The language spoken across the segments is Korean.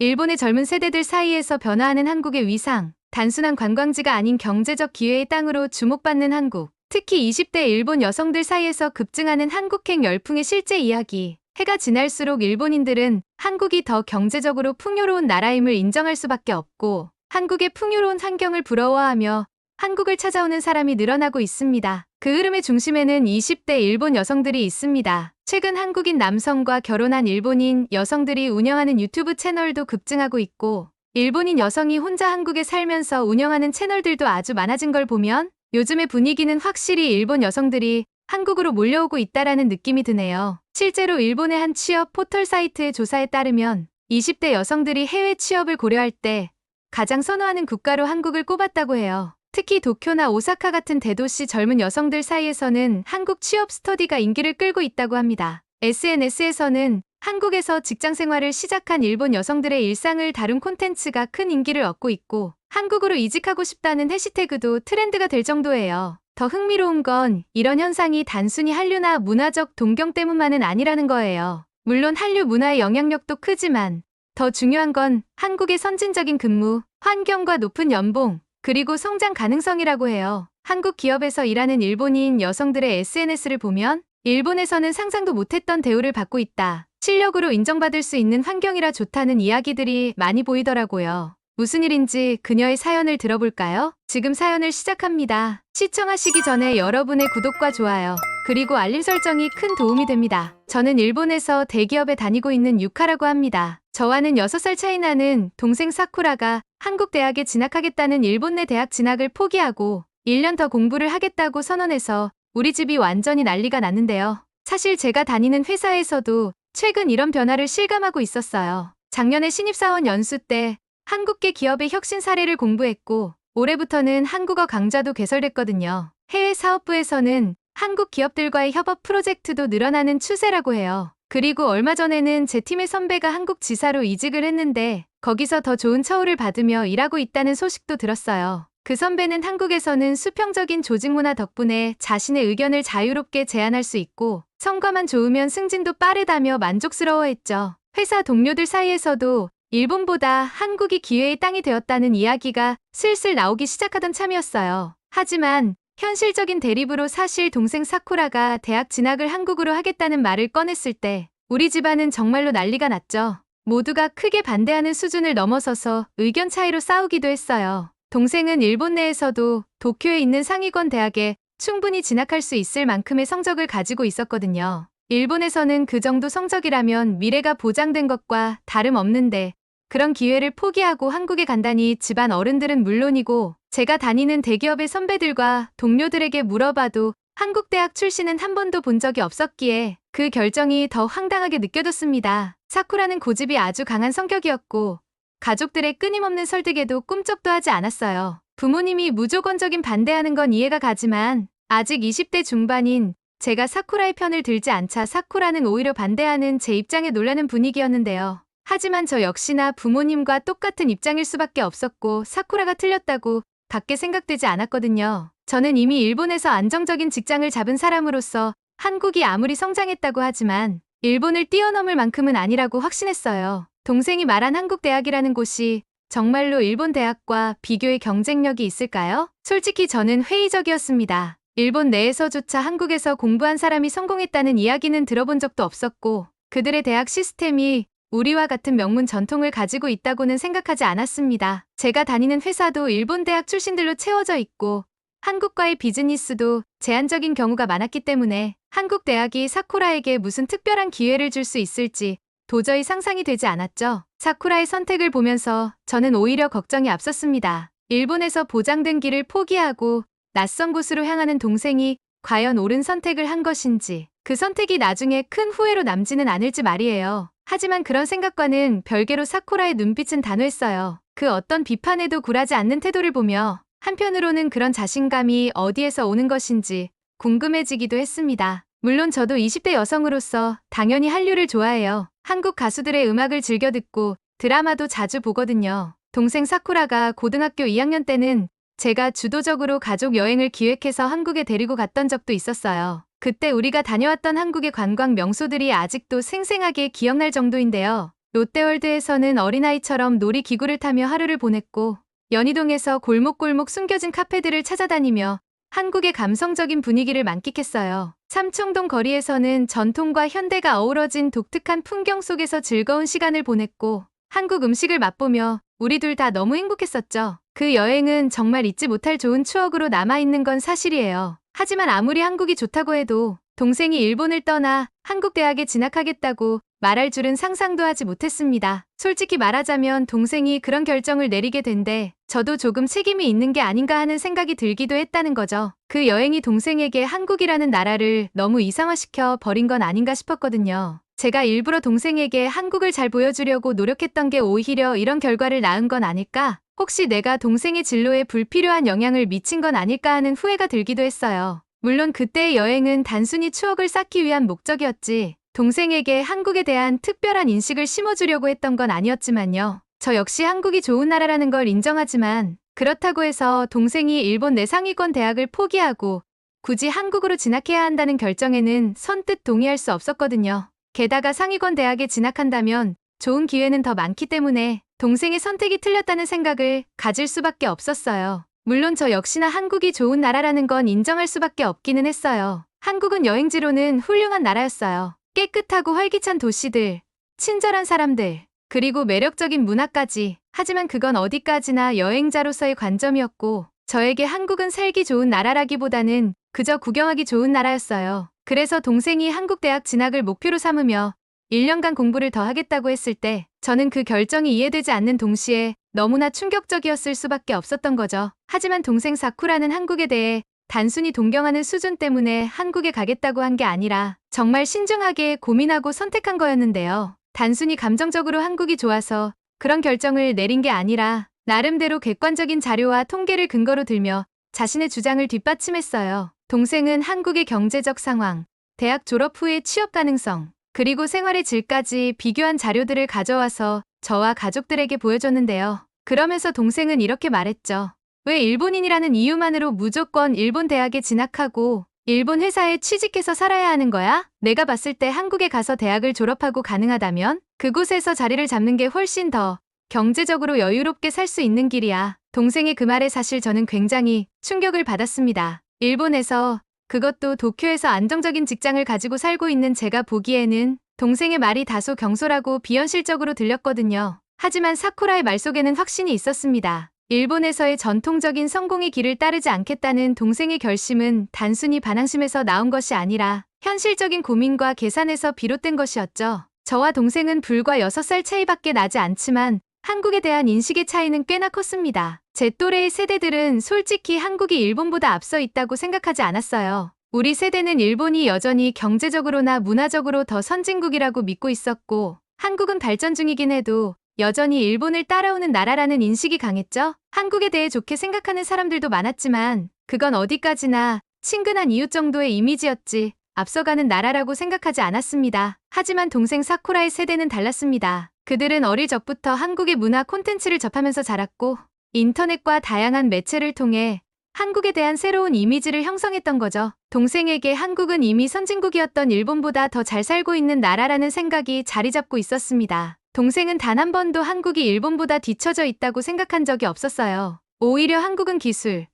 일본의 젊은 세대들 사이에서 변화하는 한국의 위상, 단순한 관광지가 아닌 경제적 기회의 땅으로 주목받는 한국, 특히 20대 일본 여성들 사이에서 급증하는 한국행 열풍의 실제 이야기. 해가 지날수록 일본인들은 한국이 더 경제적으로 풍요로운 나라임을 인정할 수밖에 없고, 한국의 풍요로운 환경을 부러워하며 한국을 찾아오는 사람이 늘어나고 있습니다. 그 흐름의 중심에는 20대 일본 여성들이 있습니다. 최근 한국인 남성과 결혼한 일본인 여성들이 운영하는 유튜브 채널도 급증하고 있고, 일본인 여성이 혼자 한국에 살면서 운영하는 채널들도 아주 많아진 걸 보면 요즘의 분위기는 확실히 일본 여성들이 한국으로 몰려오고 있다라는 느낌이 드네요. 실제로 일본의 한 취업 포털 사이트의 조사에 따르면 20대 여성들이 해외 취업을 고려할 때 가장 선호하는 국가로 한국을 꼽았다고 해요. 특히 도쿄나 오사카 같은 대도시 젊은 여성들 사이에서는 한국 취업 스터디가 인기를 끌고 있다고 합니다. SNS에서는 한국에서 직장 생활을 시작한 일본 여성들의 일상을 다룬 콘텐츠가 큰 인기를 얻고 있고, 한국으로 이직하고 싶다는 해시태그도 트렌드가 될 정도예요. 더 흥미로운 건 이런 현상이 단순히 한류나 문화적 동경 때문만은 아니라는 거예요. 물론 한류 문화의 영향력도 크지만 더 중요한 건 한국의 선진적인 근무, 환경과 높은 연봉, 그리고 성장 가능성이라고 해요. 한국 기업에서 일하는 일본인 여성들의 SNS를 보면 일본에서는 상상도 못했던 대우를 받고 있다, 실력으로 인정받을 수 있는 환경이라 좋다는 이야기들이 많이 보이더라고요. 무슨 일인지 그녀의 사연을 들어볼까요? 지금 사연을 시작합니다. 시청하시기 전에 여러분의 구독과 좋아요, 그리고 알림 설정이 큰 도움이 됩니다. 저는 일본에서 대기업에 다니고 있는 유카라고 합니다. 저와는 6살 차이 나는 동생 사쿠라가 한국 대학에 진학하겠다는 일본 내 대학 진학을 포기하고 1년 더 공부를 하겠다고 선언해서 우리 집이 완전히 난리가 났는데요. 사실 제가 다니는 회사에서도 최근 이런 변화를 실감하고 있었어요. 작년에 신입사원 연수 때 한국계 기업의 혁신 사례를 공부했고, 올해부터는 한국어 강좌도 개설됐거든요. 해외 사업부에서는 한국 기업들과의 협업 프로젝트도 늘어나는 추세라고 해요. 그리고 얼마 전에는 제 팀의 선배가 한국 지사로 이직을 했는데 거기서 더 좋은 처우를 받으며 일하고 있다는 소식도 들었어요. 그 선배는 한국에서는 수평적인 조직 문화 덕분에 자신의 의견을 자유롭게 제안할 수 있고 성과만 좋으면 승진도 빠르다며 만족스러워했죠. 회사 동료들 사이에서도 일본보다 한국이 기회의 땅이 되었다는 이야기가 슬슬 나오기 시작하던 참이었어요. 하지만 현실적인 대립으로 사실 동생 사쿠라가 대학 진학을 한국으로 하겠다는 말을 꺼냈을 때 우리 집안은 정말로 난리가 났죠. 모두가 크게 반대하는 수준을 넘어서서 의견 차이로 싸우기도 했어요. 동생은 일본 내에서도 도쿄에 있는 상위권 대학에 충분히 진학할 수 있을 만큼의 성적을 가지고 있었거든요. 일본에서는 그 정도 성적이라면 미래가 보장된 것과 다름없는데 그런 기회를 포기하고 한국에 간다니 집안 어른들은 물론이고 제가 다니는 대기업의 선배들과 동료들에게 물어봐도 한국 대학 출신은 한 번도 본 적이 없었기에 그 결정이 더 황당하게 느껴졌습니다. 사쿠라는 고집이 아주 강한 성격이었고 가족들의 끊임없는 설득에도 꿈쩍도 하지 않았어요. 부모님이 무조건적인 반대하는 건 이해가 가지만 아직 20대 중반인 제가 사쿠라의 편을 들지 않자 사쿠라는 오히려 반대하는 제 입장에 놀라는 분위기였는데요. 하지만 저 역시나 부모님과 똑같은 입장일 수밖에 없었고 사쿠라가 틀렸다고 밖에 생각되지 않았거든요. 저는 이미 일본에서 안정적인 직장을 잡은 사람으로서 한국이 아무리 성장했다고 하지만 일본을 뛰어넘을 만큼은 아니라고 확신했어요. 동생이 말한 한국 대학이라는 곳이 정말로 일본 대학과 비교의 경쟁력이 있을까요? 솔직히 저는 회의적이었습니다. 일본 내에서조차 한국에서 공부한 사람이 성공했다는 이야기는 들어본 적도 없었고 그들의 대학 시스템이 우리와 같은 명문 전통을 가지고 있다고는 생각하지 않았습니다. 제가 다니는 회사도 일본 대학 출신들로 채워져 있고 한국과의 비즈니스도 제한적인 경우가 많았기 때문에 한국 대학이 사쿠라에게 무슨 특별한 기회를 줄 수 있을지 도저히 상상이 되지 않았죠. 사쿠라의 선택을 보면서 저는 오히려 걱정이 앞섰습니다. 일본에서 보장된 길을 포기하고 낯선 곳으로 향하는 동생이 과연 옳은 선택을 한 것인지, 그 선택이 나중에 큰 후회로 남지는 않을지 말이에요. 하지만 그런 생각과는 별개로 사쿠라의 눈빛은 단호했어요. 그 어떤 비판에도 굴하지 않는 태도를 보며 한편으로는 그런 자신감이 어디에서 오는 것인지 궁금해지기도 했습니다. 물론 저도 20대 여성으로서 당연히 한류를 좋아해요. 한국 가수들의 음악을 즐겨 듣고 드라마도 자주 보거든요. 동생 사쿠라가 고등학교 2학년 때는 제가 주도적으로 가족 여행을 기획해서 한국에 데리고 갔던 적도 있었어요. 그때 우리가 다녀왔던 한국의 관광 명소들이 아직도 생생하게 기억날 정도인데요. 롯데월드에서는 어린아이처럼 놀이기구를 타며 하루를 보냈고, 연희동에서 골목골목 숨겨진 카페들을 찾아다니며 한국의 감성적인 분위기를 만끽했어요. 삼청동 거리에서는 전통과 현대가 어우러진 독특한 풍경 속에서 즐거운 시간을 보냈고, 한국 음식을 맛보며 우리 둘 다 너무 행복했었죠. 그 여행은 정말 잊지 못할 좋은 추억으로 남아있는 건 사실이에요. 하지만 아무리 한국이 좋다고 해도 동생이 일본을 떠나 한국 대학에 진학하겠다고 말할 줄은 상상도 하지 못했습니다. 솔직히 말하자면 동생이 그런 결정을 내리게 된데 저도 조금 책임이 있는 게 아닌가 하는 생각이 들기도 했다는 거죠. 그 여행이 동생에게 한국이라는 나라를 너무 이상화시켜 버린 건 아닌가 싶었거든요. 제가 일부러 동생에게 한국을 잘 보여주려고 노력했던 게 오히려 이런 결과를 낳은 건 아닐까? 혹시 내가 동생의 진로에 불필요한 영향을 미친 건 아닐까 하는 후회가 들기도 했어요. 물론 그때의 여행은 단순히 추억을 쌓기 위한 목적이었지 동생에게 한국에 대한 특별한 인식을 심어주려고 했던 건 아니었지만요. 저 역시 한국이 좋은 나라라는 걸 인정하지만 그렇다고 해서 동생이 일본 내 상위권 대학을 포기하고 굳이 한국으로 진학해야 한다는 결정에는 선뜻 동의할 수 없었거든요. 게다가 상위권 대학에 진학한다면 좋은 기회는 더 많기 때문에 동생의 선택이 틀렸다는 생각을 가질 수밖에 없었어요. 물론 저 역시나 한국이 좋은 나라라는 건 인정할 수밖에 없기는 했어요. 한국은 여행지로는 훌륭한 나라였어요. 깨끗하고 활기찬 도시들, 친절한 사람들, 그리고 매력적인 문화까지. 하지만 그건 어디까지나 여행자로서의 관점이었고 저에게 한국은 살기 좋은 나라라기보다는 그저 구경하기 좋은 나라였어요. 그래서 동생이 한국 대학 진학을 목표로 삼으며 1년간 공부를 더 하겠다고 했을 때 저는 그 결정이 이해되지 않는 동시에 너무나 충격적이었을 수밖에 없었던 거죠. 하지만 동생 사쿠라는 한국에 대해 단순히 동경하는 수준 때문에 한국에 가겠다고 한 게 아니라 정말 신중하게 고민하고 선택한 거였는데요. 단순히 감정적으로 한국이 좋아서 그런 결정을 내린 게 아니라 나름대로 객관적인 자료와 통계를 근거로 들며 자신의 주장을 뒷받침했어요. 동생은 한국의 경제적 상황, 대학 졸업 후의 취업 가능성, 그리고 생활의 질까지 비교한 자료들을 가져와서 저와 가족들에게 보여줬는데요. 그러면서 동생은 이렇게 말했죠. 왜 일본인이라는 이유만으로 무조건 일본 대학에 진학하고 일본 회사에 취직해서 살아야 하는 거야? 내가 봤을 때 한국에 가서 대학을 졸업하고 가능하다면 그곳에서 자리를 잡는 게 훨씬 더 경제적으로 여유롭게 살 수 있는 길이야. 동생의 그 말에 사실 저는 굉장히 충격을 받았습니다. 일본에서, 그것도 도쿄에서 안정적인 직장을 가지고 살고 있는 제가 보기에는 동생의 말이 다소 경솔하고 비현실적으로 들렸거든요. 하지만 사쿠라의 말 속에는 확신이 있었습니다. 일본에서의 전통적인 성공의 길을 따르지 않겠다는 동생의 결심은 단순히 반항심에서 나온 것이 아니라 현실적인 고민과 계산에서 비롯된 것이었죠. 저와 동생은 불과 6살 차이밖에 나지 않지만 한국에 대한 인식의 차이는 꽤나 컸습니다. 제 또래의 세대들은 솔직히 한국이 일본보다 앞서 있다고 생각하지 않았어요. 우리 세대는 일본이 여전히 경제적으로나 문화적으로 더 선진국이라고 믿고 있었고 한국은 발전 중이긴 해도 여전히 일본을 따라오는 나라라는 인식이 강했죠. 한국에 대해 좋게 생각하는 사람들도 많았지만 그건 어디까지나 친근한 이웃 정도의 이미지였지 앞서가는 나라라고 생각하지 않았습니다. 하지만 동생 사쿠라의 세대는 달랐습니다. 그들은 어릴 적부터 한국의 문화 콘텐츠를 접하면서 자랐고 인터넷과 다양한 매체를 통해 한국에 대한 새로운 이미지를 형성했던 거죠. 동생에게 한국은 이미 선진국이었던 일본보다 더 잘 살고 있는 나라라는 생각이 자리 잡고 있었습니다. 동생은 단 한 번도 한국이 일본보다 뒤처져 있다고 생각한 적이 없었어요. 오히려 한국은 기술,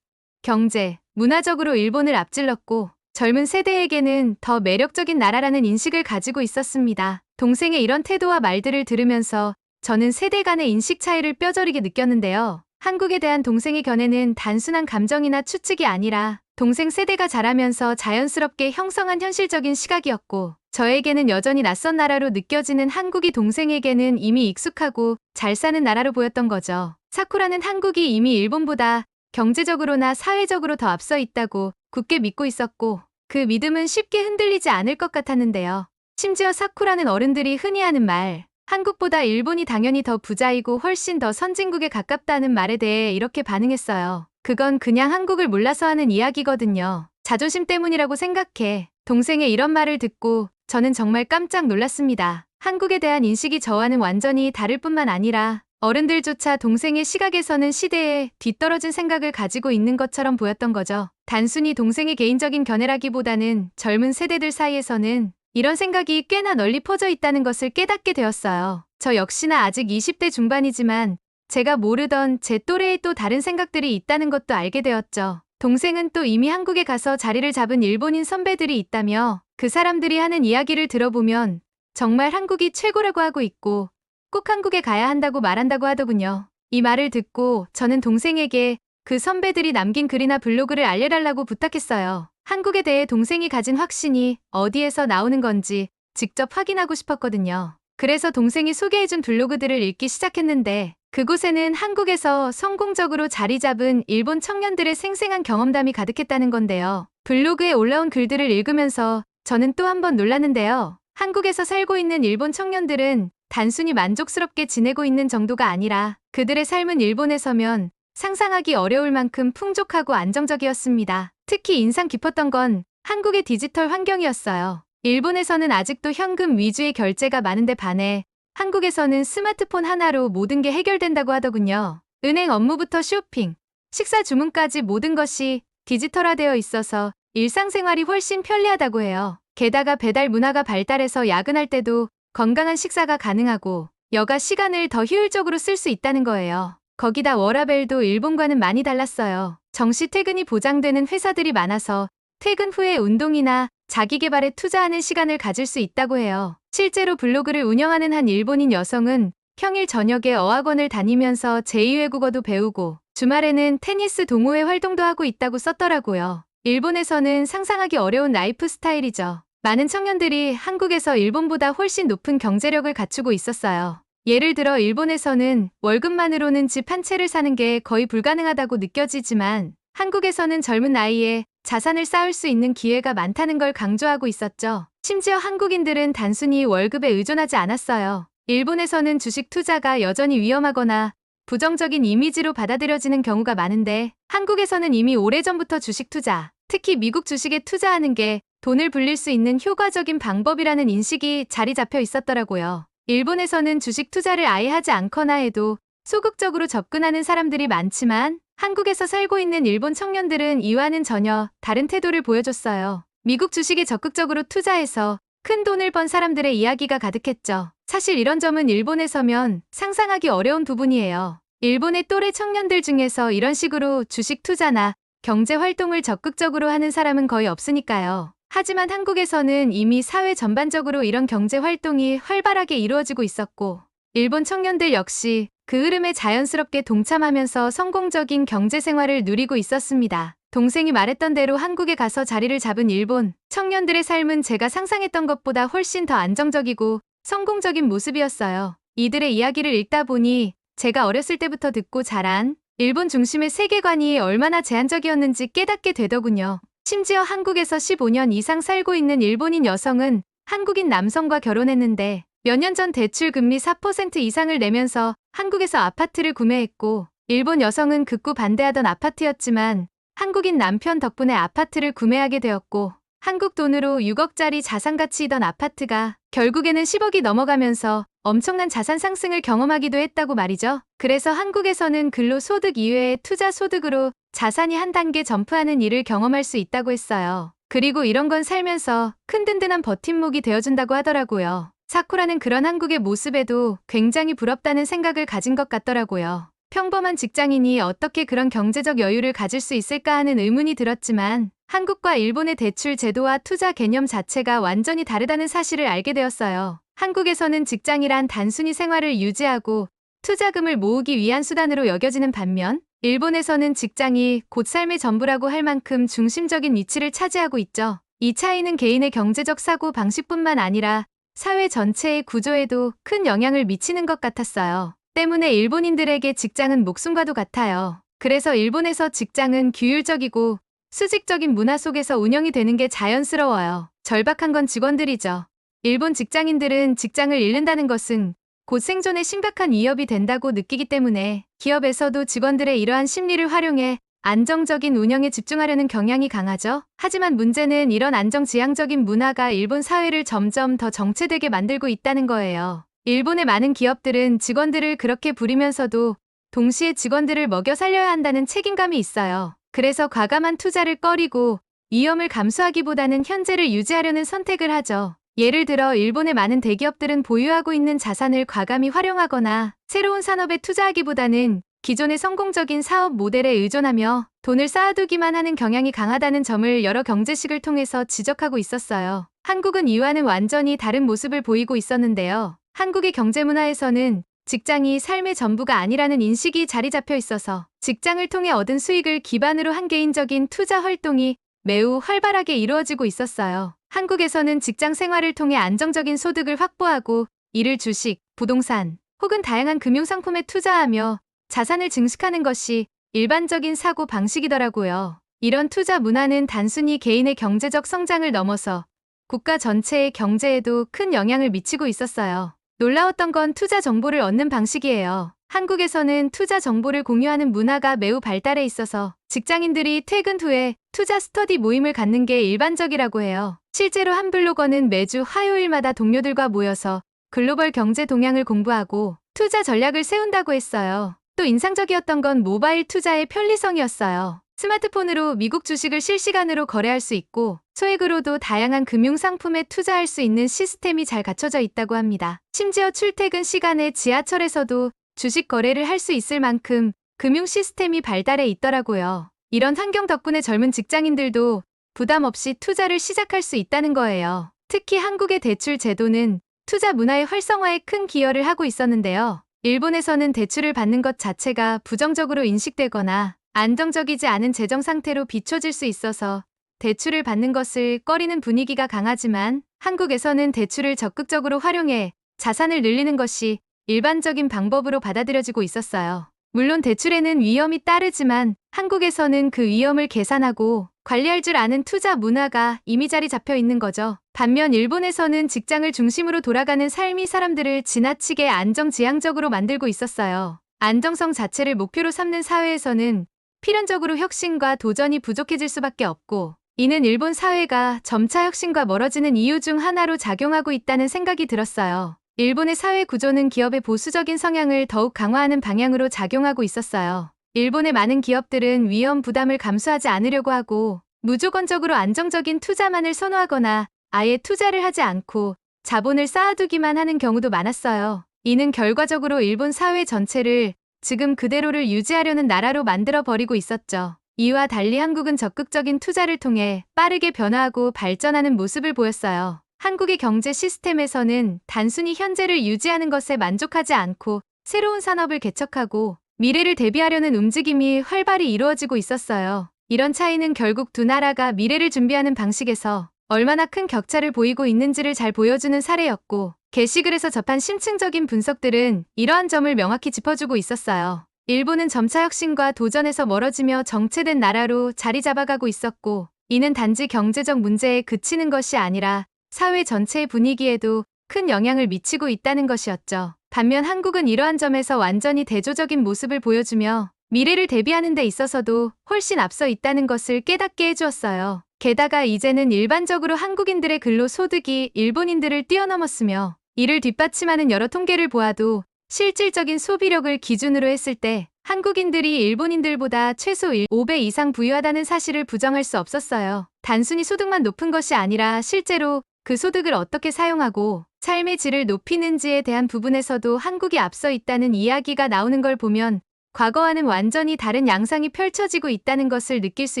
경제, 문화적으로 일본을 앞질렀고 젊은 세대에게는 더 매력적인 나라라는 인식을 가지고 있었습니다. 동생의 이런 태도와 말들을 들으면서 저는 세대 간의 인식 차이를 뼈저리게 느꼈는데요. 한국에 대한 동생의 견해는 단순한 감정이나 추측이 아니라 동생 세대가 자라면서 자연스럽게 형성한 현실적인 시각이었고 저에게는 여전히 낯선 나라로 느껴지는 한국이 동생에게는 이미 익숙하고 잘 사는 나라로 보였던 거죠. 사쿠라는 한국이 이미 일본보다 경제적으로나 사회적으로 더 앞서 있다고 굳게 믿고 있었고 그 믿음은 쉽게 흔들리지 않을 것 같았는데요. 심지어 사쿠라는 어른들이 흔히 하는 말, 한국보다 일본이 당연히 더 부자이고 훨씬 더 선진국에 가깝다는 말에 대해 이렇게 반응했어요. 그건 그냥 한국을 몰라서 하는 이야기거든요. 자존심 때문이라고 생각해. 동생의 이런 말을 듣고 저는 정말 깜짝 놀랐습니다. 한국에 대한 인식이 저와는 완전히 다를 뿐만 아니라 어른들조차 동생의 시각에서는 시대에 뒤떨어진 생각을 가지고 있는 것처럼 보였던 거죠. 단순히 동생의 개인적인 견해라기보다는 젊은 세대들 사이에서는 이런 생각이 꽤나 널리 퍼져 있다는 것을 깨닫게 되었어요. 저 역시나 아직 20대 중반이지만 제가 모르던 제 또래의 또 다른 생각들이 있다는 것도 알게 되었죠. 동생은 또 이미 한국에 가서 자리를 잡은 일본인 선배들이 있다며 그 사람들이 하는 이야기를 들어보면 정말 한국이 최고라고 하고 있고 꼭 한국에 가야 한다고 말한다고 하더군요. 이 말을 듣고 저는 동생에게 그 선배들이 남긴 글이나 블로그를 알려달라고 부탁했어요. 한국에 대해 동생이 가진 확신이 어디에서 나오는 건지 직접 확인하고 싶었거든요. 그래서 동생이 소개해준 블로그들을 읽기 시작했는데 그곳에는 한국에서 성공적으로 자리 잡은 일본 청년들의 생생한 경험담이 가득했다는 건데요. 블로그에 올라온 글들을 읽으면서 저는 또 한 번 놀랐는데요. 한국에서 살고 있는 일본 청년들은 단순히 만족스럽게 지내고 있는 정도가 아니라 그들의 삶은 일본에서면 상상하기 어려울 만큼 풍족하고 안정적이었습니다. 특히 인상 깊었던 건 한국의 디지털 환경이었어요. 일본에서는 아직도 현금 위주의 결제가 많은데 반해 한국에서는 스마트폰 하나로 모든 게 해결된다고 하더군요. 은행 업무부터 쇼핑, 식사 주문까지 모든 것이 디지털화되어 있어서 일상생활이 훨씬 편리하다고 해요. 게다가 배달 문화가 발달해서 야근할 때도 건강한 식사가 가능하고 여가 시간을 더 효율적으로 쓸 수 있다는 거예요. 거기다 워라밸도 일본과는 많이 달랐어요. 정시 퇴근이 보장되는 회사들이 많아서 퇴근 후에 운동이나 자기 개발에 투자하는 시간을 가질 수 있다고 해요. 실제로 블로그를 운영하는 한 일본인 여성은 평일 저녁에 어학원을 다니면서 제2외국어도 배우고 주말에는 테니스 동호회 활동도 하고 있다고 썼더라고요. 일본에서는 상상하기 어려운 라이프 스타일이죠. 많은 청년들이 한국에서 일본보다 훨씬 높은 경제력을 갖추고 있었어요. 예를 들어 일본에서는 월급만으로는 집 한 채를 사는 게 거의 불가능하다고 느껴지지만 한국에서는 젊은 나이에 자산을 쌓을 수 있는 기회가 많다는 걸 강조하고 있었죠. 심지어 한국인들은 단순히 월급에 의존하지 않았어요. 일본에서는 주식 투자가 여전히 위험하거나 부정적인 이미지로 받아들여지는 경우가 많은데 한국에서는 이미 오래전부터 주식 투자, 특히 미국 주식에 투자하는 게 돈을 불릴 수 있는 효과적인 방법이라는 인식이 자리 잡혀 있었더라고요. 일본에서는 주식 투자를 아예 하지 않거나 해도 소극적으로 접근하는 사람들이 많지만 한국에서 살고 있는 일본 청년들은 이와는 전혀 다른 태도를 보여줬어요. 미국 주식에 적극적으로 투자해서 큰 돈을 번 사람들의 이야기가 가득했죠. 사실 이런 점은 일본에서면 상상하기 어려운 부분이에요. 일본의 또래 청년들 중에서 이런 식으로 주식 투자나 경제 활동을 적극적으로 하는 사람은 거의 없으니까요. 하지만 한국에서는 이미 사회 전반적으로 이런 경제 활동이 활발하게 이루어지고 있었고 일본 청년들 역시 그 흐름에 자연스럽게 동참하면서 성공적인 경제 생활을 누리고 있었습니다. 동생이 말했던 대로 한국에 가서 자리를 잡은 일본 청년들의 삶은 제가 상상했던 것보다 훨씬 더 안정적이고 성공적인 모습이었어요. 이들의 이야기를 읽다 보니 제가 어렸을 때부터 듣고 자란 일본 중심의 세계관이 얼마나 제한적이었는지 깨닫게 되더군요. 심지어 한국에서 15년 이상 살고 있는 일본인 여성은 한국인 남성과 결혼했는데 몇 년 전 대출 금리 4% 이상을 내면서 한국에서 아파트를 구매했고 일본 여성은 극구 반대하던 아파트였지만 한국인 남편 덕분에 아파트를 구매하게 되었고 한국 돈으로 6억짜리 자산 가치이던 아파트가 결국에는 10억이 넘어가면서 엄청난 자산 상승을 경험하기도 했다고 말이죠. 그래서 한국에서는 근로소득 이외에 투자소득으로 자산이 한 단계 점프하는 일을 경험할 수 있다고 했어요. 그리고 이런 건 살면서 큰 든든한 버팀목이 되어준다고 하더라고요. 사쿠라는 그런 한국의 모습에도 굉장히 부럽다는 생각을 가진 것 같더라고요. 평범한 직장인이 어떻게 그런 경제적 여유를 가질 수 있을까 하는 의문이 들었지만 한국과 일본의 대출 제도와 투자 개념 자체가 완전히 다르다는 사실을 알게 되었어요. 한국에서는 직장이란 단순히 생활을 유지하고 투자금을 모으기 위한 수단으로 여겨지는 반면 일본에서는 직장이 곧 삶의 전부라고 할 만큼 중심적인 위치를 차지하고 있죠. 이 차이는 개인의 경제적 사고 방식뿐만 아니라 사회 전체의 구조에도 큰 영향을 미치는 것 같았어요. 때문에 일본인들에게 직장은 목숨과도 같아요. 그래서 일본에서 직장은 규율적이고 수직적인 문화 속에서 운영이 되는 게 자연스러워요. 절박한 건 직원들이죠. 일본 직장인들은 직장을 잃는다는 것은 곧 생존에 심각한 위협이 된다고 느끼기 때문에 기업에서도 직원들의 이러한 심리를 활용해 안정적인 운영에 집중하려는 경향이 강하죠. 하지만 문제는 이런 안정지향적인 문화가 일본 사회를 점점 더 정체되게 만들고 있다는 거예요. 일본의 많은 기업들은 직원들을 그렇게 부리면서도 동시에 직원들을 먹여 살려야 한다는 책임감이 있어요. 그래서 과감한 투자를 꺼리고 위험을 감수하기보다는 현재를 유지하려는 선택을 하죠. 예를 들어 일본의 많은 대기업들은 보유하고 있는 자산을 과감히 활용하거나 새로운 산업에 투자하기보다는 기존의 성공적인 사업 모델에 의존하며 돈을 쌓아두기만 하는 경향이 강하다는 점을 여러 경제식을 통해서 지적하고 있었어요. 한국은 이와는 완전히 다른 모습을 보이고 있었는데요. 한국의 경제 문화에서는 직장이 삶의 전부가 아니라는 인식이 자리 잡혀 있어서 직장을 통해 얻은 수익을 기반으로 한 개인적인 투자 활동이 매우 활발하게 이루어지고 있었어요. 한국에서는 직장 생활을 통해 안정적인 소득을 확보하고 이를 주식, 부동산 혹은 다양한 금융상품에 투자하며 자산을 증식하는 것이 일반적인 사고 방식이더라고요. 이런 투자 문화는 단순히 개인의 경제적 성장을 넘어서 국가 전체의 경제에도 큰 영향을 미치고 있었어요. 놀라웠던 건 투자 정보를 얻는 방식이에요. 한국에서는 투자 정보를 공유하는 문화가 매우 발달해 있어서 직장인들이 퇴근 후에 투자 스터디 모임을 갖는 게 일반적이라고 해요. 실제로 한 블로거는 매주 화요일마다 동료들과 모여서 글로벌 경제 동향을 공부하고 투자 전략을 세운다고 했어요. 또 인상적이었던 건 모바일 투자의 편리성이었어요. 스마트폰으로 미국 주식을 실시간으로 거래할 수 있고 소액으로도 다양한 금융상품에 투자할 수 있는 시스템이 잘 갖춰져 있다고 합니다. 심지어 출퇴근 시간에 지하철에서도 주식 거래를 할 수 있을 만큼 금융 시스템이 발달해 있더라고요. 이런 환경 덕분에 젊은 직장인들도 부담 없이 투자를 시작할 수 있다는 거예요. 특히 한국의 대출 제도는 투자 문화의 활성화에 큰 기여를 하고 있었는데요. 일본에서는 대출을 받는 것 자체가 부정적으로 인식되거나 안정적이지 않은 재정 상태로 비춰질 수 있어서 대출을 받는 것을 꺼리는 분위기가 강하지만 한국에서는 대출을 적극적으로 활용해 자산을 늘리는 것이 일반적인 방법으로 받아들여지고 있었어요. 물론 대출에는 위험이 따르지만 한국에서는 그 위험을 계산하고 관리할 줄 아는 투자 문화가 이미 자리 잡혀 있는 거죠. 반면 일본에서는 직장을 중심으로 돌아가는 삶이 사람들을 지나치게 안정지향적으로 만들고 있었어요. 안정성 자체를 목표로 삼는 사회에서는 필연적으로 혁신과 도전이 부족해질 수밖에 없고 이는 일본 사회가 점차 혁신과 멀어지는 이유 중 하나로 작용하고 있다는 생각이 들었어요. 일본의 사회 구조는 기업의 보수적인 성향을 더욱 강화하는 방향으로 작용하고 있었어요. 일본의 많은 기업들은 위험 부담을 감수하지 않으려고 하고 무조건적으로 안정적인 투자만을 선호하거나 아예 투자를 하지 않고 자본을 쌓아두기만 하는 경우도 많았어요. 이는 결과적으로 일본 사회 전체를 지금 그대로를 유지하려는 나라로 만들어 버리고 있었죠. 이와 달리 한국은 적극적인 투자를 통해 빠르게 변화하고 발전하는 모습을 보였어요. 한국의 경제 시스템에서는 단순히 현재를 유지하는 것에 만족하지 않고 새로운 산업을 개척하고 미래를 대비하려는 움직임이 활발히 이루어지고 있었어요. 이런 차이는 결국 두 나라가 미래를 준비하는 방식에서 얼마나 큰 격차를 보이고 있는지를 잘 보여주는 사례였고 게시글에서 접한 심층적인 분석들은 이러한 점을 명확히 짚어주고 있었어요. 일본은 점차 혁신과 도전에서 멀어지며 정체된 나라로 자리 잡아가고 있었고 이는 단지 경제적 문제에 그치는 것이 아니라 사회 전체의 분위기에도 큰 영향을 미치고 있다는 것이었죠. 반면 한국은 이러한 점에서 완전히 대조적인 모습을 보여주며 미래를 대비하는 데 있어서도 훨씬 앞서 있다는 것을 깨닫게 해주었어요. 게다가 이제는 일반적으로 한국인들의 근로소득이 일본인들을 뛰어넘었으며 이를 뒷받침하는 여러 통계를 보아도 실질적인 소비력을 기준으로 했을 때 한국인들이 일본인들보다 최소 5배 이상 부유하다는 사실을 부정할 수 없었어요. 단순히 소득만 높은 것이 아니라 실제로 그 소득을 어떻게 사용하고 삶의 질을 높이는지에 대한 부분에서도 한국이 앞서 있다는 이야기가 나오는 걸 보면 과거와는 완전히 다른 양상이 펼쳐지고 있다는 것을 느낄 수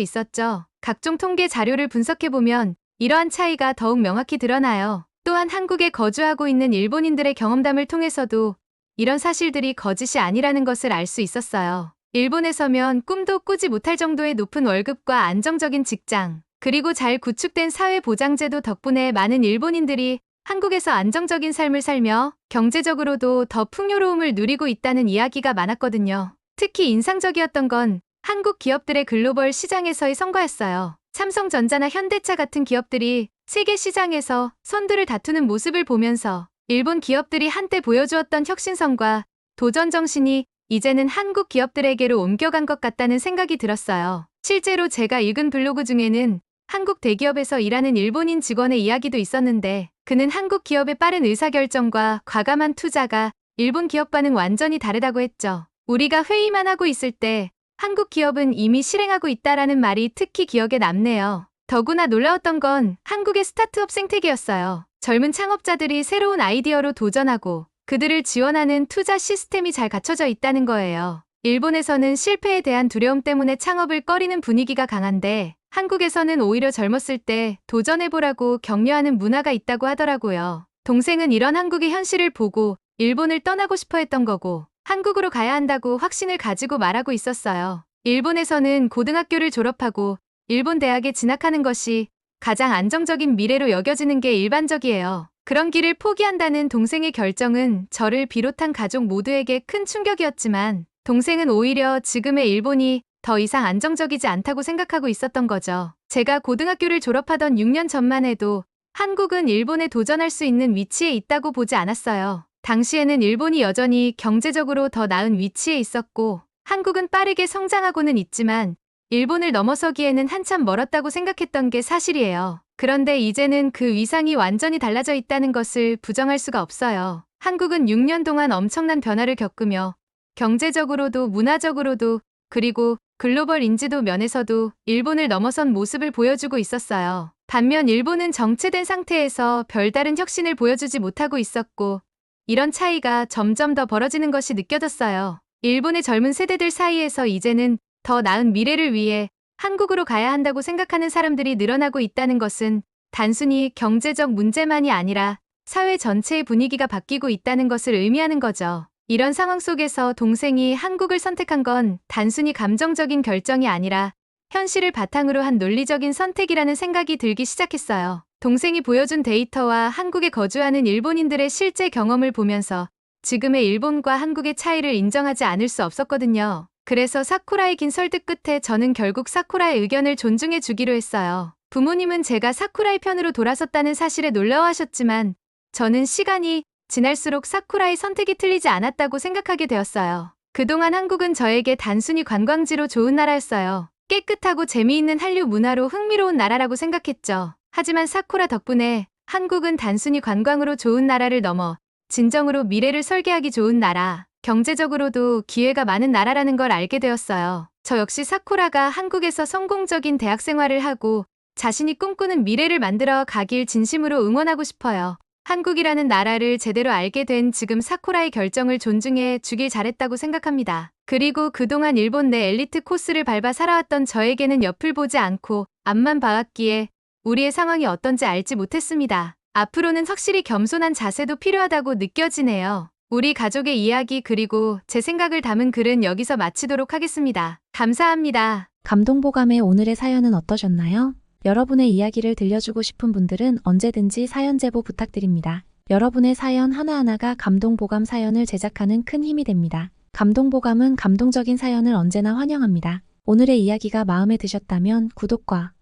있었죠. 각종 통계 자료를 분석해보면 이러한 차이가 더욱 명확히 드러나요. 또한 한국에 거주하고 있는 일본인들의 경험담을 통해서도 이런 사실들이 거짓이 아니라는 것을 알 수 있었어요. 일본에서면 꿈도 꾸지 못할 정도의 높은 월급과 안정적인 직장, 그리고 잘 구축된 사회보장제도 덕분에 많은 일본인들이 한국에서 안정적인 삶을 살며 경제적으로도 더 풍요로움을 누리고 있다는 이야기가 많았거든요. 특히 인상적이었던 건 한국 기업들의 글로벌 시장에서의 성과였어요. 삼성전자나 현대차 같은 기업들이 세계 시장에서 선두를 다투는 모습을 보면서 일본 기업들이 한때 보여주었던 혁신성과 도전 정신이 이제는 한국 기업들에게로 옮겨간 것 같다는 생각이 들었어요. 실제로 제가 읽은 블로그 중에는 한국 대기업에서 일하는 일본인 직원의 이야기도 있었는데 그는 한국 기업의 빠른 의사결정과 과감한 투자가 일본 기업과는 완전히 다르다고 했죠. 우리가 회의만 하고 있을 때 한국 기업은 이미 실행하고 있다라는 말이 특히 기억에 남네요. 더구나 놀라웠던 건 한국의 스타트업 생태계였어요. 젊은 창업자들이 새로운 아이디어로 도전하고 그들을 지원하는 투자 시스템이 잘 갖춰져 있다는 거예요. 일본에서는 실패에 대한 두려움 때문에 창업을 꺼리는 분위기가 강한데 한국에서는 오히려 젊었을 때 도전해보라고 격려하는 문화가 있다고 하더라고요. 동생은 이런 한국의 현실을 보고 일본을 떠나고 싶어 했던 거고 한국으로 가야 한다고 확신을 가지고 말하고 있었어요. 일본에서는 고등학교를 졸업하고 일본 대학에 진학하는 것이 가장 안정적인 미래로 여겨지는 게 일반적이에요. 그런 길을 포기한다는 동생의 결정은 저를 비롯한 가족 모두에게 큰 충격이었지만 동생은 오히려 지금의 일본이 더 이상 안정적이지 않다고 생각하고 있었던 거죠. 제가 고등학교를 졸업하던 6년 전만 해도 한국은 일본에 도전할 수 있는 위치에 있다고 보지 않았어요. 당시에는 일본이 여전히 경제적으로 더 나은 위치에 있었고 한국은 빠르게 성장하고는 있지만 일본을 넘어서기에는 한참 멀었다고 생각했던 게 사실이에요. 그런데 이제는 그 위상이 완전히 달라져 있다는 것을 부정할 수가 없어요. 한국은 6년 동안 엄청난 변화를 겪으며 경제적으로도 문화적으로도 그리고 글로벌 인지도 면에서도 일본을 넘어선 모습을 보여주고 있었어요. 반면 일본은 정체된 상태에서 별다른 혁신을 보여주지 못하고 있었고 이런 차이가 점점 더 벌어지는 것이 느껴졌어요. 일본의 젊은 세대들 사이에서 이제는 더 나은 미래를 위해 한국으로 가야 한다고 생각하는 사람들이 늘어나고 있다는 것은 단순히 경제적 문제만이 아니라 사회 전체의 분위기가 바뀌고 있다는 것을 의미하는 거죠. 이런 상황 속에서 동생이 한국을 선택한 건 단순히 감정적인 결정이 아니라 현실을 바탕으로 한 논리적인 선택이라는 생각이 들기 시작했어요. 동생이 보여준 데이터와 한국에 거주하는 일본인들의 실제 경험을 보면서 지금의 일본과 한국의 차이를 인정하지 않을 수 없었거든요. 그래서 사쿠라의 긴 설득 끝에 저는 결국 사쿠라의 의견을 존중해 주기로 했어요. 부모님은 제가 사쿠라의 편으로 돌아섰다는 사실에 놀라워하셨지만 저는 시간이 지날수록 사쿠라의 선택이 틀리지 않았다고 생각하게 되었어요. 그동안 한국은 저에게 단순히 관광지로 좋은 나라였어요. 깨끗하고 재미있는 한류 문화로 흥미로운 나라라고 생각했죠. 하지만 사쿠라 덕분에 한국은 단순히 관광으로 좋은 나라를 넘어 진정으로 미래를 설계하기 좋은 나라, 경제적으로도 기회가 많은 나라라는 걸 알게 되었어요. 저 역시 사쿠라가 한국에서 성공적인 대학 생활을 하고 자신이 꿈꾸는 미래를 만들어 가길 진심으로 응원하고 싶어요. 한국이라는 나라를 제대로 알게 된 지금 사쿠라의 결정을 존중해 주길 잘했다고 생각합니다. 그리고 그동안 일본 내 엘리트 코스를 밟아 살아왔던 저에게는 옆을 보지 않고 앞만 봐왔기에 우리의 상황이 어떤지 알지 못했습니다. 앞으로는 확실히 겸손한 자세도 필요하다고 느껴지네요. 우리 가족의 이야기 그리고 제 생각을 담은 글은 여기서 마치도록 하겠습니다. 감사합니다. 감동보감의 오늘의 사연은 어떠셨나요? 여러분의 이야기를 들려주고 싶은 분들은 언제든지 사연 제보 부탁드립니다. 여러분의 사연 하나하나가 감동보감 사연을 제작하는 큰 힘이 됩니다. 감동보감은 감동적인 사연을 언제나 환영합니다. 오늘의 이야기가 마음에 드셨다면 구독과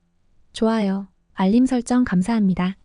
좋아요, 알림 설정 감사합니다.